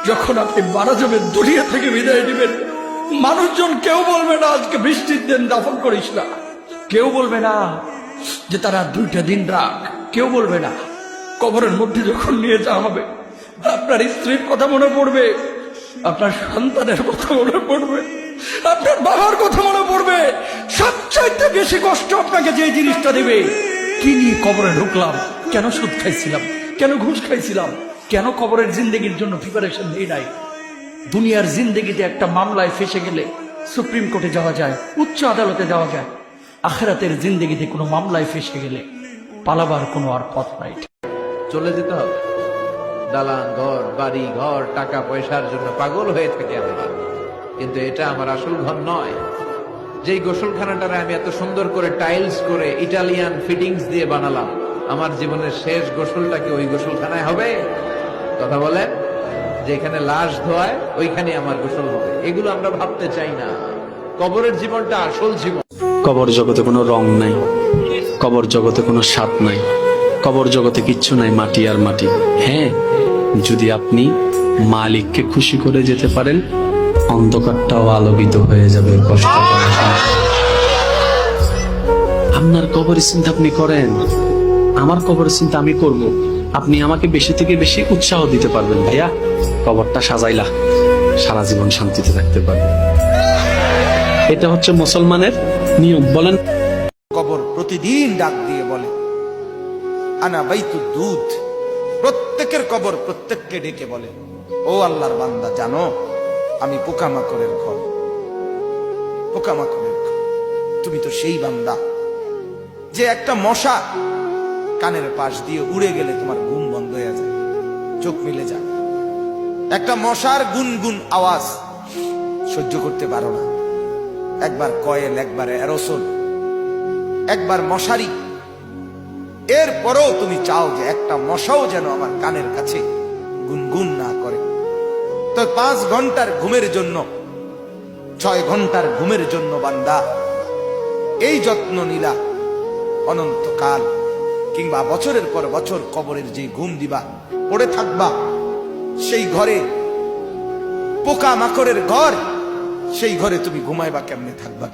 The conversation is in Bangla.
যখন আপনি মারা যাবেন, দুনিয়া থেকে বিদায় দিবেন, মানুষজন কেউ বলবে না আজকে বৃষ্টির দিন দাফন করিস না, কেউ বলবে না যে তারা 2টা দিন রাখ, কেউ বলবে না। কবরের মধ্যে যখন নিয়ে যাওয়া হবে, আপনার স্ত্রীর কথা মনে পড়বে, আপনার সন্তানের কথা মনে পড়বে, আপনার বাবার কথা মনে পড়বে। সবচাইতে বেশি কষ্ট আপনাকে যে জিনিসটা দেবে, কি নিয়ে কবরে ঢুকলাম, কেন সুদ খাইছিলাম, কেন ঘুষ খাইছিলাম, কেন কবরের জিন্দেগির জন্য প্রিপারেশন নেই নাই। দুনিয়ার জিন্দেগিতে একটা মামলায় ফেসে গেলে সুপ্রিম কোর্টে যাওয়া যায়, উচ্চ আদালতে যাওয়া যায়। আখিরাতের জিন্দেগিতে কোনো মামলায় ফেসে গেলে পালাবার কোনো আর পথ নাই। চলে যেতে হবে। দালান ঘর, বাড়ি ঘর, টাকা পয়সার জন্য পাগল হয়ে থাকে আমরা, কিন্তু এটা আমার আসল ঘর নয়। যেই গোসলখানাটারে আমি এত সুন্দর করে টাইলস করে ইটালিয়ান ফিটিংস দিয়ে বানালাম, আমার জীবনের শেষ গোসলটা কি ওই গোসলখানায় হবে? কথা বলেন, যেখানে লাশ ধোয়ায় ওইখানে আমার গোসল হবে। এগুলো আমরা ভাবতে চাই না। কবরের জীবনটা আসল জীবন। কবর জগতে কোনো রং নাই, কবর জগতে কোনো স্বাদ নাই, কবর জগতে কিচ্ছু নাই, মাটি আর মাটি। হ্যাঁ, যদি আপনি মালিককে খুশি করে যেতে পারেন, অন্ধকারটাও আলোকিত হয়ে যাবে। কষ্ট আপনার কবরের চিন্তা আপনি করেন, আমার কবরের চিন্তা আমি করব। আপনি আমাকে বেশি থেকে বেশি উৎসাহ দিতে পারবেন, ভাইয়া কবরটা সাজাইলা, সারা জীবন শান্তিতে থাকতে পারবেন। এটা হচ্ছে মুসলমানের নিয়ম। বলেন, কবর প্রতিদিন ডাক দিয়ে বলে আনা বাইতুদ দুধ। প্রত্যেকের কবর প্রত্যেককে ডেকে বলে, ও আল্লাহর বান্দা, জানো আমি পোকামাকড়ের ঘর, পোকামাকড়ের ঘর। তুমি তো সেই বান্দা যে একটা মশা কানের পাশ দিয়ে উড়ে গেলে তোমার ঘুম বন্ধ হয়ে যায়, চোখ মিলে যায়। একটা মশার গুনগুন আওয়াজ সহ্য করতে পারো না। একবার কয়েল, একবার অ্যারোসল, একবার মশারি, এরপরেও তুমি চাও যে একটা মশাও যেন আমার কানের কাছে গুনগুন না করে। তো 5 ঘন্টার ঘুমের জন্য, 6 ঘন্টার ঘুমের জন্য বান্দা এই যত্ন নিলা, অনন্তকাল কিংবা বছরের পর বছর কবরের যে ঘুম দিবা, পড়ে থাকবা সেই ঘরে, পোকা মাকড়ের ঘর, সেই ঘরে তুমি ঘুমাইবা কেমনে, থাকবা?